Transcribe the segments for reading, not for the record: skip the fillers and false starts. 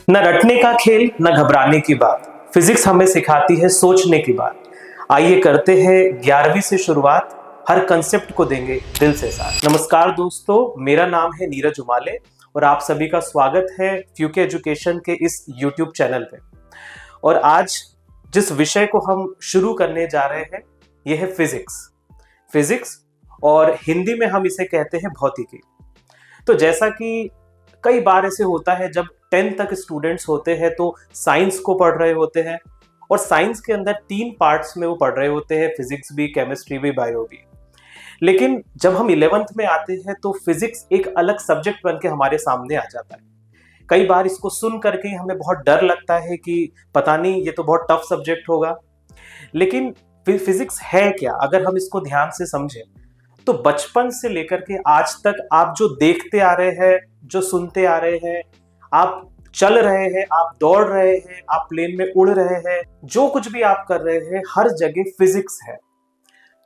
न रटने का खेल न घबराने की बात, फिजिक्स हमें सिखाती है सोचने की बात। आइए करते हैं 11वीं से शुरुआत, हर कंसेप्ट को देंगे दिल से साथ। नमस्कार दोस्तों, मेरा नाम है नीरज उमाले और आप सभी का स्वागत है फ्यूके एजुकेशन के इस यूट्यूब चैनल पे। और आज जिस विषय को हम शुरू करने जा रहे हैं यह है फिजिक्स और हिंदी में हम इसे कहते हैं भौतिकी। तो जैसा कि कई बार ऐसे होता है, जब 10th तक स्टूडेंट्स होते हैं तो साइंस को पढ़ रहे होते हैं और साइंस के अंदर 3 पार्ट्स में वो पढ़ रहे होते हैं, फिजिक्स भी, केमिस्ट्री भी, बायो भी। लेकिन जब हम 11th में आते हैं तो फिजिक्स एक अलग सब्जेक्ट बन के हमारे सामने आ जाता है। कई बार इसको सुन करके हमें बहुत डर लगता है कि पता नहीं ये तो बहुत टफ सब्जेक्ट होगा। लेकिन फिजिक्स है क्या, अगर हम इसको ध्यान से समझें तो बचपन से लेकर के आज तक आप जो देखते आ रहे हैं, जो सुनते आ रहे हैं, आप चल रहे हैं, आप दौड़ रहे हैं, आप प्लेन में उड़ रहे हैं, जो कुछ भी आप कर रहे हैं, हर जगह फिजिक्स है।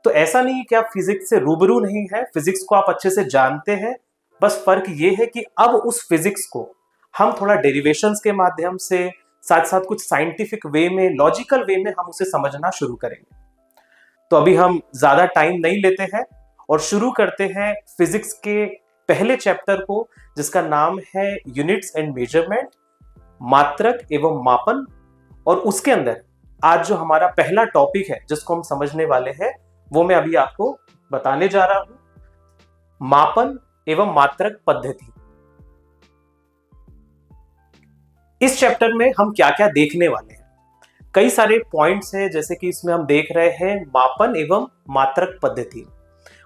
तो ऐसा नहीं है कि आप फिजिक्स से रूबरू नहीं है, फिजिक्स को आप अच्छे से जानते हैं। बस फर्क ये है कि अब उस फिजिक्स को हम थोड़ा डेरिवेशंस के माध्यम से, साथ साथ कुछ साइंटिफिक वे में, लॉजिकल वे में हम उसे समझना शुरू करेंगे। तो अभी हम ज्यादा टाइम नहीं लेते हैं और शुरू करते हैं फिजिक्स के पहले चैप्टर को, जिसका नाम है यूनिट्स एंड मेजरमेंट, मात्रक एवं मापन। और उसके अंदर आज जो हमारा पहला टॉपिक है जिसको हम समझने वाले हैं वो मैं अभी आपको बताने जा रहा हूं, मापन एवं मात्रक पद्धति। इस चैप्टर में हम क्या क्या देखने वाले हैं, कई सारे पॉइंट्स हैं। जैसे कि इसमें हम देख रहे हैं मापन एवं मात्रक पद्धति।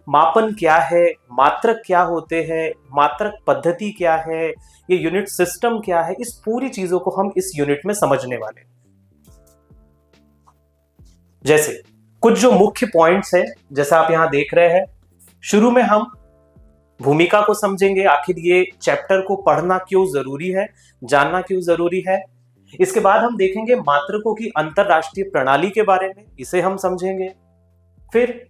मापन क्या है, मात्रक क्या होते हैं, मात्रक पद्धति क्या है, ये यूनिट सिस्टम क्या है, इस पूरी चीजों को हम इस यूनिट में समझने वाले हैं। जैसे कुछ जो मुख्य पॉइंट्स हैं, जैसा आप यहां देख रहे हैं, शुरू में हम भूमिका को समझेंगे, आखिर ये चैप्टर को पढ़ना क्यों जरूरी है, जानना क्यों जरूरी है। इसके बाद हम देखेंगे मात्रकों की अंतरराष्ट्रीय प्रणाली के बारे में, इसे हम समझेंगे। फिर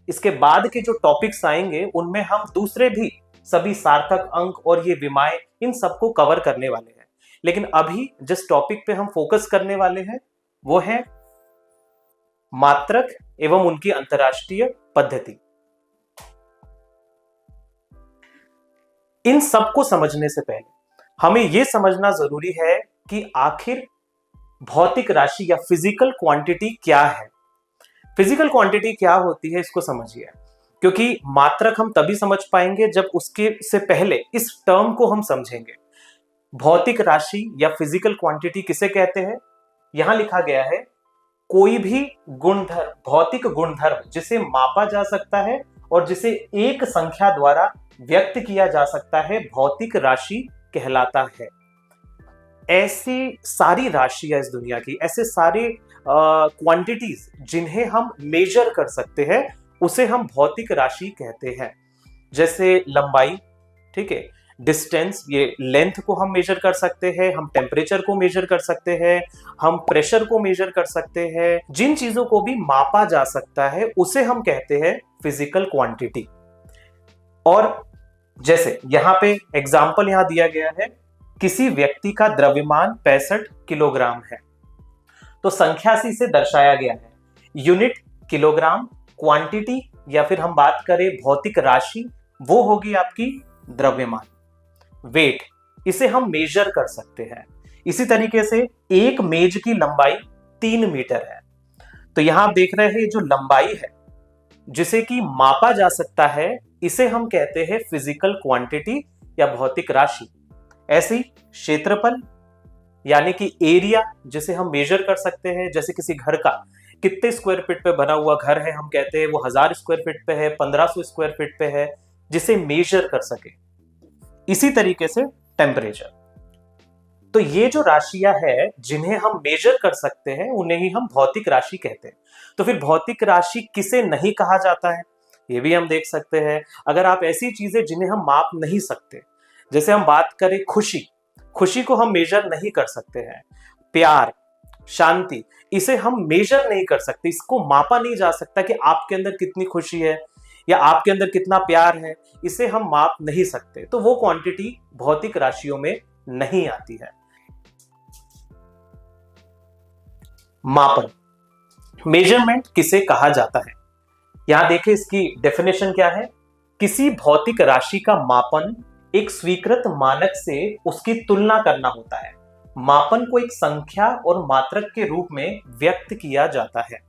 इसके बाद के जो टॉपिक्स आएंगे उनमें हम दूसरे भी सभी सार्थक अंक और ये विमाएं, इन सबको कवर करने वाले हैं। लेकिन अभी जिस टॉपिक पे हम फोकस करने वाले हैं वो है मात्रक एवं उनकी अंतरराष्ट्रीय पद्धति। इन सबको समझने से पहले हमें यह समझना जरूरी है कि आखिर भौतिक राशि या फिजिकल क्वांटिटी क्या है। फिजिकल क्वांटिटी क्या होती है इसको समझिए, क्योंकि मात्रक हम तभी समझ पाएंगे जब उसके से पहले इस टर्म को हम समझेंगे। भौतिक राशि या फिजिकल क्वांटिटी किसे कहते हैं, यहां लिखा गया है कोई भी गुणधर्म, भौतिक गुणधर्म जिसे मापा जा सकता है और जिसे एक संख्या द्वारा व्यक्त किया जा सकता है, भौतिक राशि कहलाता है। ऐसी सारी राशियां इस दुनिया की, ऐसे सारे क्वांटिटीज जिन्हें हम मेजर कर सकते हैं उसे हम भौतिक राशि कहते हैं। जैसे लंबाई, ठीक है, डिस्टेंस, ये लेंथ को हम मेजर कर सकते हैं, हम टेम्परेचर को मेजर कर सकते हैं, हम प्रेशर को मेजर कर सकते हैं। जिन चीजों को भी मापा जा सकता है उसे हम कहते हैं फिजिकल क्वांटिटी। और जैसे यहाँ पे एग्जाम्पल यहां दिया गया है, किसी व्यक्ति का द्रव्यमान 65 किलोग्राम है, तो संख्या से इसे दर्शाया गया है। यूनिट किलोग्राम, क्वांटिटी या फिर हम बात करें भौतिक राशि, वो होगी आपकी द्रव्यमान, वेट, इसे हम मेजर कर सकते हैं। इसी तरीके से एक मेज की लंबाई 3 मीटर है, तो यहां आप देख रहे हैं जो लंबाई है जिसे कि मापा जा सकता है, इसे हम कहते हैं फिजिकल क्वांटिटी या भौतिक राशि। ऐसे ही क्षेत्रफल यानी कि एरिया जिसे हम मेजर कर सकते हैं, जैसे किसी घर का कितने स्क्वायर फीट पे बना हुआ घर है, हम कहते हैं वो 1000 स्क्वायर फीट पे है, 1500 स्क्वायर फीट पे है, जिसे मेजर कर सके। इसी तरीके से टेम्परेचर। तो ये जो राशियां है जिन्हें हम मेजर कर सकते हैं उन्हें ही हम भौतिक राशि कहते हैं। तो फिर भौतिक राशि किसे नहीं कहा जाता है, ये भी हम देख सकते हैं। अगर आप ऐसी चीजें जिन्हें हम माप नहीं सकते, जैसे हम बात करें खुशी को हम मेजर नहीं कर सकते हैं, प्यार, शांति, इसे हम मेजर नहीं कर सकते, इसको मापा नहीं जा सकता कि आपके अंदर कितनी खुशी है या आपके अंदर कितना प्यार है, इसे हम माप नहीं सकते। तो वो क्वांटिटी भौतिक राशियों में नहीं आती है। मापन, मेजरमेंट किसे कहा जाता है? यहां देखें इसकी डेफिनेशन क्या है। किसी भौतिक राशि का मापन एक स्वीकृत मानक से उसकी तुलना करना होता है। मापन को एक संख्या और मात्रक के रूप में व्यक्त किया जाता है।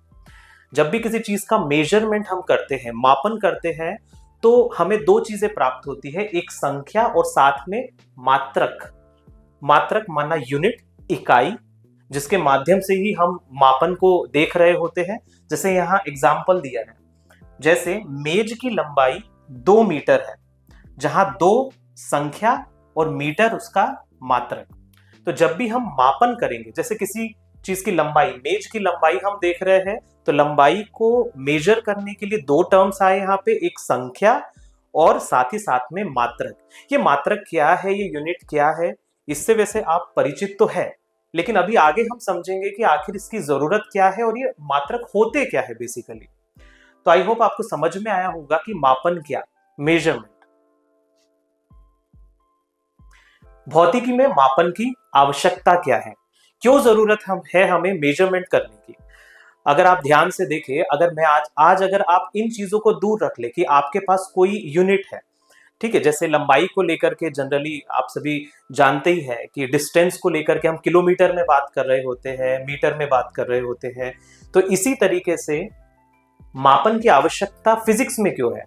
जब भी किसी चीज का मेजरमेंट हम करते हैं, मापन करते हैं, तो हमें दो चीजें प्राप्त होती है, एक संख्या और साथ में मात्रक। मात्रक माना यूनिट, इकाई, जिसके माध्यम से ही हम मापन को देख रहे होते हैं। जैसे यहाँ एग्जाम्पल दिया है, जैसे मेज की लंबाई 2 मीटर है, जहां 2 संख्या और मीटर उसका मात्रक। तो जब भी हम मापन करेंगे, जैसे किसी चीज की लंबाई, मेज की लंबाई हम देख रहे हैं, तो लंबाई को मेजर करने के लिए 2 टर्म्स आए यहाँ पे, एक संख्या और साथ ही साथ में मात्रक। ये मात्रक क्या है, ये यूनिट क्या है, इससे वैसे आप परिचित तो है, लेकिन अभी आगे हम समझेंगे कि आखिर इसकी जरूरत क्या है और ये मात्रक होते क्या है बेसिकली। तो आई होप आपको समझ में आया होगा कि मापन क्या, मेजरमेंट। भौतिकी में मापन की आवश्यकता क्या है, क्यों जरूरत है हमें मेजरमेंट करने की। अगर आप ध्यान से देखें, अगर मैं आज अगर आप इन चीजों को दूर रख ले कि आपके पास कोई यूनिट है, ठीक है, जैसे लंबाई को लेकर के जनरली आप सभी जानते ही हैं कि डिस्टेंस को लेकर के हम किलोमीटर में बात कर रहे होते हैं, मीटर में बात कर रहे होते हैं। तो इसी तरीके से मापन की आवश्यकता फिजिक्स में क्यों है,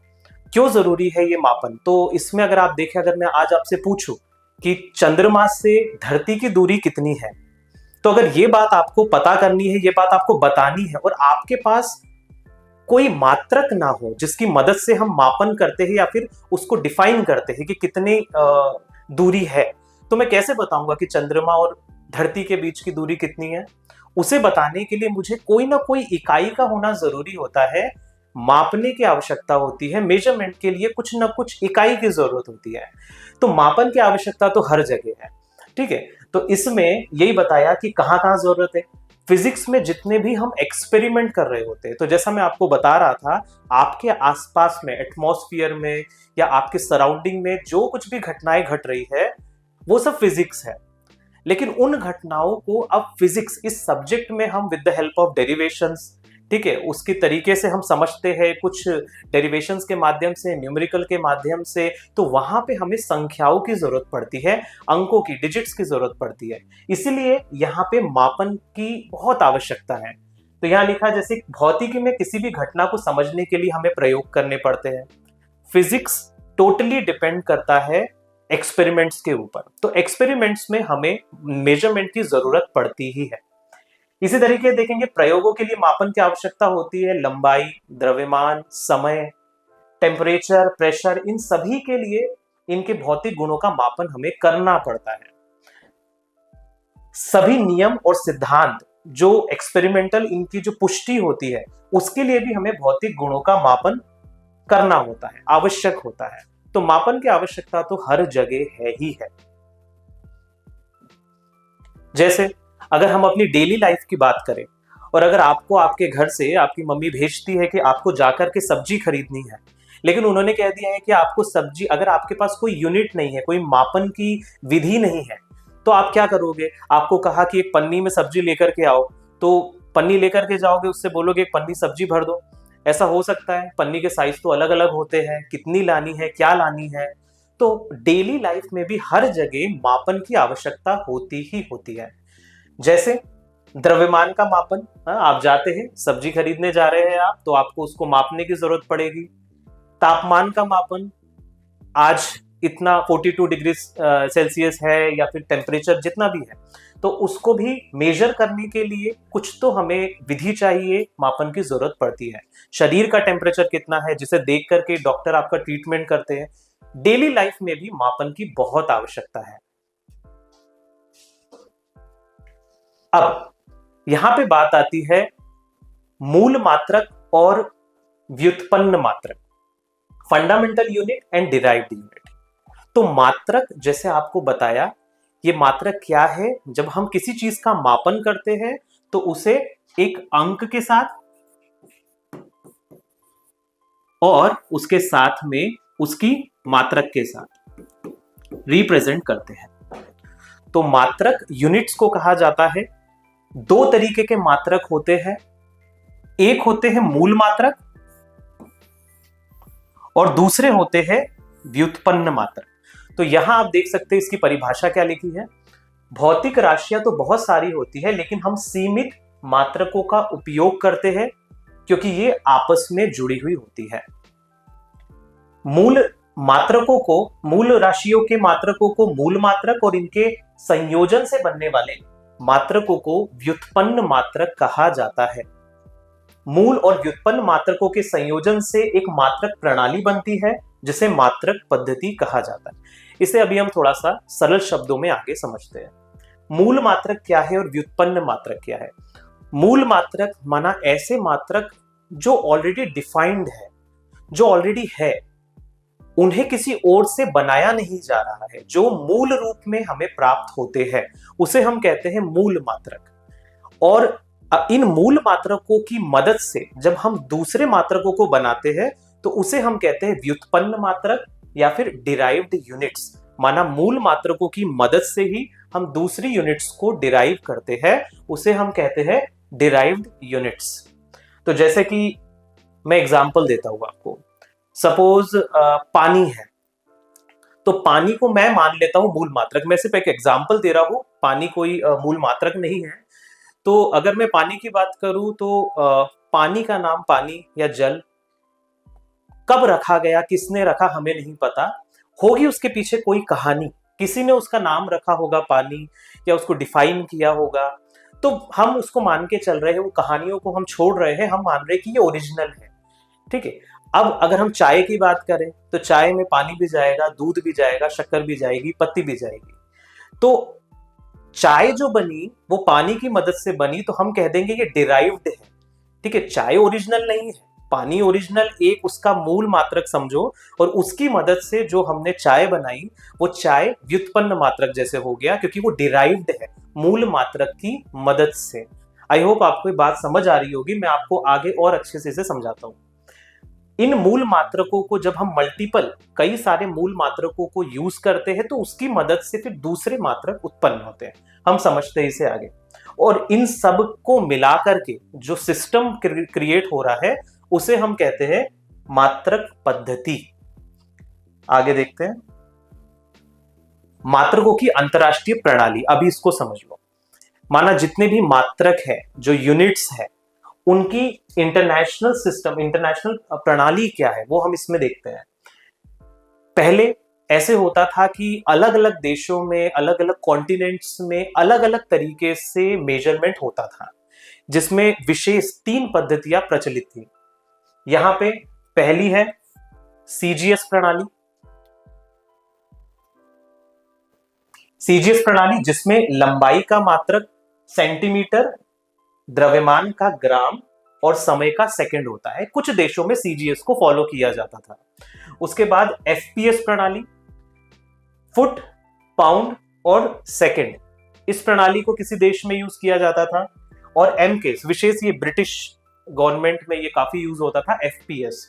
क्यों जरूरी है ये मापन। तो इसमें अगर आप देखें, अगर मैं आज आपसे पूछूं कि चंद्रमा से धरती की दूरी कितनी है, तो अगर ये बात आपको पता करनी है, ये बात आपको बतानी है, और आपके पास कोई मात्रक ना हो जिसकी मदद से हम मापन करते हैं या फिर उसको डिफाइन करते हैं कि कितनी दूरी है, तो मैं कैसे बताऊंगा कि चंद्रमा और धरती के बीच की दूरी कितनी है। उसे बताने के लिए मुझे कोई ना कोई इकाई का होना जरूरी होता है, मापने की आवश्यकता होती है, मेजरमेंट के लिए कुछ ना कुछ इकाई की जरूरत होती है। तो मापन की आवश्यकता तो हर जगह है, ठीक है। तो इसमें यही बताया कि कहाँ कहाँ जरूरत है। फिजिक्स में जितने भी हम एक्सपेरिमेंट कर रहे होते हैं, तो जैसा मैं आपको बता रहा था, आपके आसपास में, एटमॉस्फेयर में या आपके सराउंडिंग में जो कुछ भी घटनाएं घट रही है, वो सब फिजिक्स है। लेकिन उन घटनाओं को अब फिजिक्स इस सब्जेक्ट में हम with the help of derivations, ठीक है, उसके तरीके से हम समझते हैं, कुछ डेरिवेशंस के माध्यम से, न्यूमेरिकल के माध्यम से। तो वहां पे हमें संख्याओं की जरूरत पड़ती है, अंकों की, डिजिट्स की जरूरत पड़ती है। इसीलिए यहाँ पे मापन की बहुत आवश्यकता है। तो यहाँ लिखा, जैसे भौतिकी में किसी भी घटना को समझने के लिए हमें प्रयोग करने पड़ते हैं। फिजिक्स टोटली डिपेंड करता है एक्सपेरिमेंट्स के ऊपर। तो एक्सपेरिमेंट्स में हमें मेजरमेंट की जरूरत पड़ती ही है। इसी तरीके देखेंगे, प्रयोगों के लिए मापन की आवश्यकता होती है। लंबाई, द्रव्यमान, समय, टेम्परेचर, प्रेशर, इन सभी के लिए इनके भौतिक गुणों का मापन हमें करना पड़ता है। सभी नियम और सिद्धांत जो एक्सपेरिमेंटल, इनकी जो पुष्टि होती है, उसके लिए भी हमें भौतिक गुणों का मापन करना होता है, आवश्यक होता है। तो मापन की आवश्यकता तो हर जगह है ही है। जैसे अगर हम अपनी डेली लाइफ की बात करें, और अगर आपको आपके घर से आपकी मम्मी भेजती है कि आपको जाकर के सब्जी खरीदनी है, लेकिन उन्होंने कह दिया है कि आपको सब्जी, अगर आपके पास कोई यूनिट नहीं है, कोई मापन की विधि नहीं है, तो आप क्या करोगे। आपको कहा कि एक पन्नी में सब्जी लेकर के आओ, तो पन्नी लेकर के जाओगे, उससे बोलोगे एक पन्नी सब्जी भर दो। ऐसा हो सकता है? पन्नी के साइज तो अलग अलग होते हैं, कितनी लानी है, क्या लानी है। तो डेली लाइफ में भी हर जगह मापन की आवश्यकता होती ही होती है। जैसे द्रव्यमान का मापन, आप जाते हैं, सब्जी खरीदने जा रहे हैं आप, तो आपको उसको मापने की जरूरत पड़ेगी। तापमान का मापन, आज इतना 42 डिग्री सेल्सियस है, या फिर टेम्परेचर जितना भी है, तो उसको भी मेजर करने के लिए कुछ तो हमें विधि चाहिए, मापन की जरूरत पड़ती है। शरीर का टेम्परेचर कितना है, जिसे देख करके डॉक्टर आपका ट्रीटमेंट करते हैं। डेली लाइफ में भी मापन की बहुत आवश्यकता है। अब यहां पे बात आती है मूल मात्रक और व्युत्पन्न मात्रक, fundamental unit and derived unit. तो मात्रक, जैसे आपको बताया, ये मात्रक क्या है, जब हम किसी चीज का मापन करते हैं तो उसे एक अंक के साथ और उसके साथ में उसकी मात्रक के साथ रिप्रेजेंट करते हैं। तो मात्रक यूनिट्स को कहा जाता है, दो तरीके के मात्रक होते हैं, एक होते हैं मूल मात्रक और दूसरे होते हैं व्युत्पन्न मात्रक। तो यहां आप देख सकते हैं इसकी परिभाषा क्या लिखी है। भौतिक राशियां तो बहुत सारी होती है, लेकिन हम सीमित मात्रकों का उपयोग करते हैं क्योंकि ये आपस में जुड़ी हुई होती है। मूल मात्रकों को, मूल राशियों के मात्रकों को मूल मात्रक और इनके संयोजन से बनने वाले मात्रकों को व्युत्पन्न मात्रक कहा जाता है। मूल और व्युत्पन्न मात्रकों के संयोजन से एक मात्रक प्रणाली बनती है जिसे मात्रक पद्धति कहा जाता है। इसे अभी हम थोड़ा सा सरल शब्दों में आगे समझते हैं। मूल मात्रक क्या है और व्युत्पन्न मात्रक क्या है? मूल मात्रक माना ऐसे मात्रक जो ऑलरेडी डिफाइंड है, जो ऑलरेडी है, उन्हें किसी और से बनाया नहीं जा रहा है, जो मूल रूप में हमें प्राप्त होते हैं, उसे हम कहते हैं मूल मात्रक। और इन मूल मात्रकों की मदद से जब हम दूसरे मात्रकों को बनाते हैं तो उसे हम कहते हैं व्युत्पन्न मात्रक या फिर डिराइव्ड यूनिट्स। माना मूल मात्रकों की मदद से ही हम दूसरी यूनिट्स को डिराइव करते हैं, उसे हम कहते हैं डिराइव्ड यूनिट्स। तो जैसे कि मैं एग्जांपल देता हूं आपको। सपोज पानी है, तो पानी को मैं मान लेता हूं मूल मात्रक। मैं सिर्फ एक एग्जांपल दे रहा हूं, पानी कोई मूल मात्रक नहीं है। तो अगर मैं पानी की बात करूं तो पानी का नाम पानी या जल कब रखा गया, किसने रखा, हमें नहीं पता। होगी उसके पीछे कोई कहानी, किसी ने उसका नाम रखा होगा पानी या उसको डिफाइन किया होगा, तो हम उसको मान के चल रहे हैं, वो कहानियों को हम छोड़ रहे हैं, हम मान रहे हैं कि ये ओरिजिनल है। ठीक है। अब अगर हम चाय की बात करें तो चाय में पानी भी जाएगा, दूध भी जाएगा, शक्कर भी जाएगी, पत्ती भी जाएगी। तो चाय जो बनी वो पानी की मदद से बनी, तो हम कह देंगे ये डिराइव्ड है। ठीक है, चाय ओरिजिनल नहीं है, पानी ओरिजिनल, एक उसका मूल मात्रक समझो, और उसकी मदद से जो हमने चाय बनाई वो चाय व्युत्पन्न मात्रक जैसे हो गया, क्योंकि वो डिराइव्ड है मूल मात्रक की मदद से। आई होप आपको ये बात समझ आ रही होगी। मैं आपको आगे और अच्छे से इसे समझाता हूं। इन मूल मात्रकों को जब हम मल्टीपल, कई सारे मूल मात्रकों को यूज करते हैं तो उसकी मदद से फिर दूसरे मात्रक उत्पन्न होते हैं। हम समझते हैं इसे आगे। और इन सब को मिलाकर के जो सिस्टम क्रिएट हो रहा है उसे हम कहते हैं मात्रक पद्धति। आगे देखते हैं। मात्रकों की अंतरराष्ट्रीय प्रणाली, अभी इसको समझ लो। माना जितने भी मात्रक है, जो यूनिट्स है, उनकी इंटरनेशनल सिस्टम, इंटरनेशनल प्रणाली क्या है वो हम इसमें देखते हैं। पहले ऐसे होता था कि अलग अलग देशों में, अलग अलग कॉन्टिनेंट्स में अलग अलग तरीके से मेजरमेंट होता था, जिसमें विशेष 3 पद्धतियां प्रचलित थी। यहां पे पहली है सीजीएस प्रणाली। सीजीएस प्रणाली जिसमें लंबाई का मात्रक सेंटीमीटर, द्रव्यमान का ग्राम और समय का सेकंड होता है। कुछ देशों में सीजीएस को फॉलो किया जाता था। उसके बाद एफपीएस प्रणाली, फुट, पाउंड और सेकंड, इस प्रणाली को किसी देश में यूज किया जाता था। और एमकेस, विशेष ये ब्रिटिश गवर्नमेंट में ये काफी यूज होता था, एफपीएस।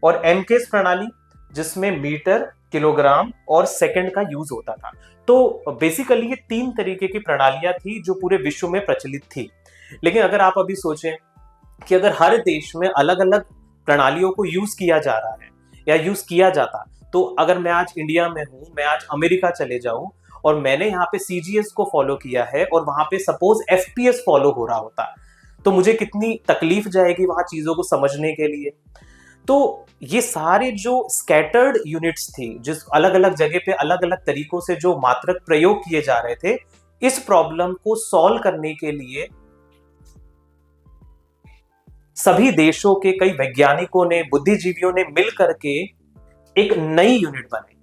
और एमकेस प्रणाली जिसमें मीटर, किलोग्राम और सेकंड का यूज होता था। तो बेसिकली ये 3 तरीके की प्रणालियां थी जो पूरे विश्व में प्रचलित थी। लेकिन अगर आप अभी सोचें कि अगर हर देश में अलग अलग प्रणालियों को यूज किया जा रहा है या यूज किया जाता, तो अगर मैं आज इंडिया में हूं, मैं आज अमेरिका चले जाऊं और मैंने यहाँ पे सीजीएस को फॉलो किया है और वहां पे सपोज एफपीएस फॉलो हो रहा होता, तो मुझे कितनी तकलीफ जाएगी वहां चीजों को समझने के लिए। तो ये सारे जो स्कैटर्ड यूनिट्स थी, जिस अलग अलग जगह पे अलग अलग तरीकों से जो मात्रक प्रयोग किए जा रहे थे, इस प्रॉब्लम को सॉल्व करने के लिए सभी देशों के कई वैज्ञानिकों ने, बुद्धिजीवियों ने मिल करके एक नई यूनिट बनाई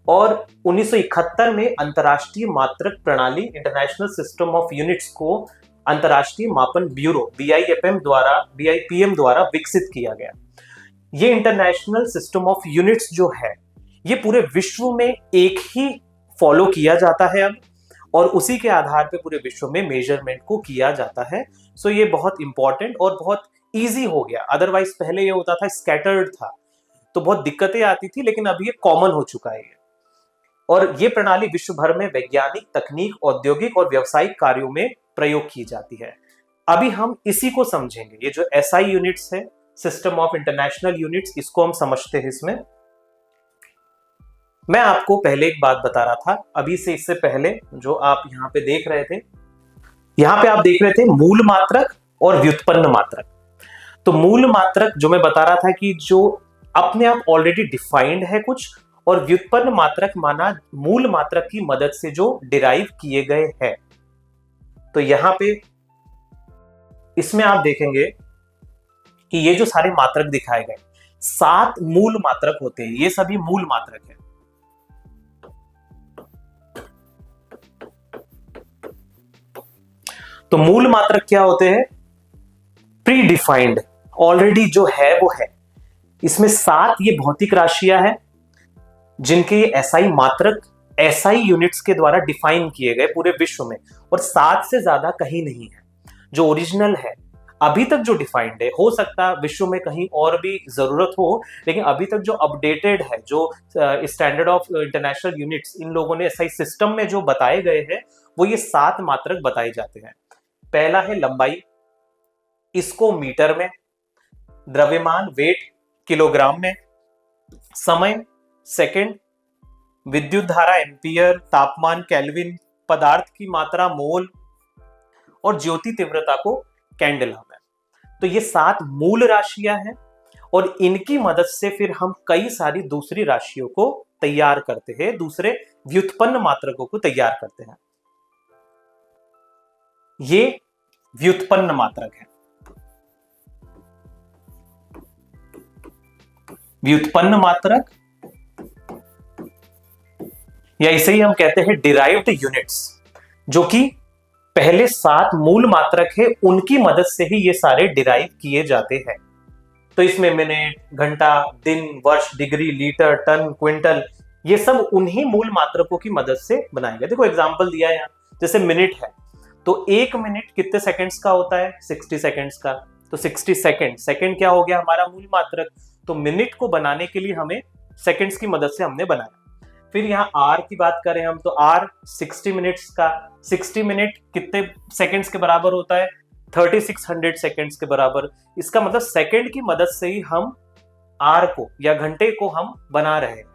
और 1971 में अंतरराष्ट्रीय मात्रक प्रणाली, इंटरनेशनल सिस्टम ऑफ यूनिट्स को अंतरराष्ट्रीय मापन ब्यूरो बीआईपीएम द्वारा विकसित किया गया। ये इंटरनेशनल सिस्टम ऑफ यूनिट्स जो है, ये पूरे विश्व में एक ही फॉलो किया जाता है अब, और उसी के आधार पे पूरे विश्व में मेजरमेंट को किया जाता है। सो ये बहुत इंपॉर्टेंट और बहुत इजी हो गया। अदरवाइज पहले ये होता था स्कैटर्ड था, तो बहुत दिक्कतें आती थी, लेकिन अभी ये कॉमन हो चुका है। और ये प्रणाली विश्व भर में वैज्ञानिक, तकनीक, औद्योगिक और व्यावसायिक कार्यों में प्रयोग की जाती है। अभी हम इसी को समझेंगे। ये जो SI यूनिट्स है, सिस्टम ऑफ इंटरनेशनल यूनिट्स, इसको हम समझते हैं। इसमें मैं आपको पहले एक बात बता रहा था, अभी से इससे पहले जो आप यहाँ पे देख रहे थे, यहाँ पे आप देख रहे थे मूल मात्रक और व्युत्पन्न मात्रक। तो मूल मात्रक जो मैं बता रहा था कि जो अपने आप ऑलरेडी डिफाइंड है कुछ, और व्युत्पन्न मात्रक माना मूल मात्रक की मदद से जो डिराइव किए गए हैं। तो यहां पे इसमें आप देखेंगे कि ये जो सारे मात्रक दिखाए गए, 7 मूल मात्रक होते हैं। ये सभी मूल मात्रक है। तो मूल मात्रक क्या होते हैं? प्री डिफाइंड, ऑलरेडी जो है वो है। इसमें 7 ये भौतिक राशियां हैं जिनके SI मात्रक SI यूनिट्स के द्वारा डिफाइन किए गए पूरे विश्व में, और 7 से ज्यादा कहीं नहीं है। जो ओरिजिनल है अभी तक जो डिफाइंड है, हो सकता है विश्व में कहीं और भी जरूरत हो, लेकिन अभी तक जो अपडेटेड है, जो standard of international units in लोगों ने SI सिस्टम में जो बताए गए हैं, वो ये 7 मात्रक बताए जाते हैं। पहला है लंबाई, इसको मीटर में, द्रव्यमान वेट किलोग्राम में, समय सेकंड, विद्युत धारा एम्पियर, तापमान केल्विन, पदार्थ की मात्रा मोल, और ज्योति तीव्रता को कैंडेला में। तो ये 7 मूल राशियां हैं, और इनकी मदद से फिर हम कई सारी दूसरी राशियों को तैयार करते हैं, दूसरे व्युत्पन्न मात्रकों को तैयार करते हैं। ये व्युत्पन्न मात्रक है। व्युत्पन्न मात्रक, या इसे ही हम कहते हैं डिराइव्ड यूनिट्स, जो कि पहले 7 मूल मात्रक है, उनकी मदद से ही ये सारे डिराइव किए जाते हैं। तो इसमें मिनट, घंटा, दिन, वर्ष, डिग्री, लीटर, टन, क्विंटल, ये सब उन्हीं मूल मात्रकों की मदद से बनाए गए। देखो एग्जांपल दिया है यहाँ, जैसे मिनट है, तो 1 मिनट कितने सेकंड्स का होता है? 60 सेकंड्स का। तो 60 सेकंड, सेकंड क्या हो गया? हमारा मूल मात्रक। तो मिनट को बनाने के लिए हमें सेकंड्स की मदद से हमने बनाया। फिर यहाँ आर की बात करें हम, तो आर 60 मिनट्स का, 60 मिनट कितने सेकंड्स के बराबर होता है? 3600 सेकंड्स के बराबर। इसका मतलब सेकंड की मदद से ही हम आर को या घंटे को हम बना रहे हैं।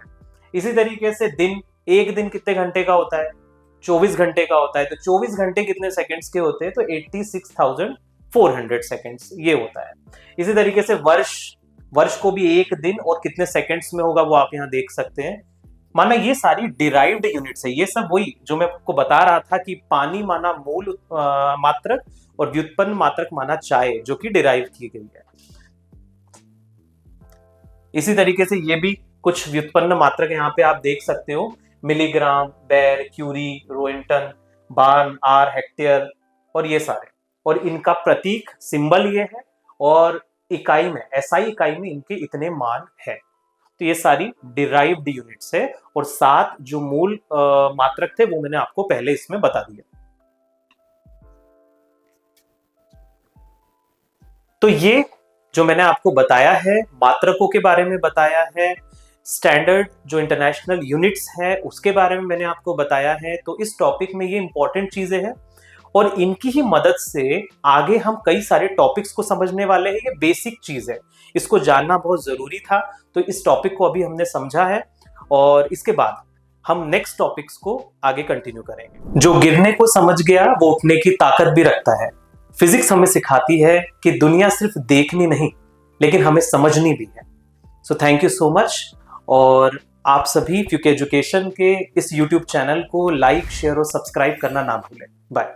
इसी तरीके से दिन, एक दिन कितने घंटे का होता है? 24 घंटे का होता है। तो 24 घंटे कितने सेकंड्स के होते हैं? तो 86,400 सेकंड्स ये होता है। इसी तरीके से वर्ष, वर्ष को भी एक दिन और कितने सेकंड्स में होगा वो आप यहाँ देख सकते हैं। माना ये सारी डिराइव्ड यूनिट्स है। ये सब वही जो मैं आपको बता रहा था कि पानी माना मूल मात्रक और व्युत्पन्न मात्रक माना चाय, जो कि डिराइव की गई है। इसी तरीके से ये भी कुछ व्युत्पन्न मात्रक यहाँ पे आप देख सकते हो, मिलीग्राम, बैर, क्यूरी, रोएंटन, बार्न, आर, हेक्टेयर, और ये सारे। और इनका प्रतीक सिंबल ये है, और इकाई में, SI इकाई में इनके इतने मान है। तो ये सारी डिराइव्ड यूनिट्स है, और 7 जो मूल मात्रक थे वो मैंने आपको पहले इसमें बता दिया। तो ये जो मैंने आपको बताया है, मात्रकों के बारे में बताया है, स्टैंडर्ड जो इंटरनेशनल यूनिट्स है उसके बारे में मैंने आपको बताया है। तो इस टॉपिक में ये इंपॉर्टेंट चीजें हैं, और इनकी ही मदद से आगे हम कई सारे टॉपिक्स को समझने वाले हैं। ये बेसिक चीज है, इसको जानना बहुत जरूरी था। तो इस टॉपिक को अभी हमने समझा है, और इसके बाद हम नेक्स्ट टॉपिक्स को आगे कंटिन्यू करेंगे। जो गिरने को समझ गया वो उठने की ताकत भी रखता है। फिजिक्स हमें सिखाती है कि दुनिया सिर्फ देखनी नहीं, लेकिन हमें समझनी भी है। So thank you so much, और आप सभी फ्यूके एजुकेशन के इस यूट्यूब चैनल को लाइक, शेयर और सब्सक्राइब करना ना भूलें। बाय।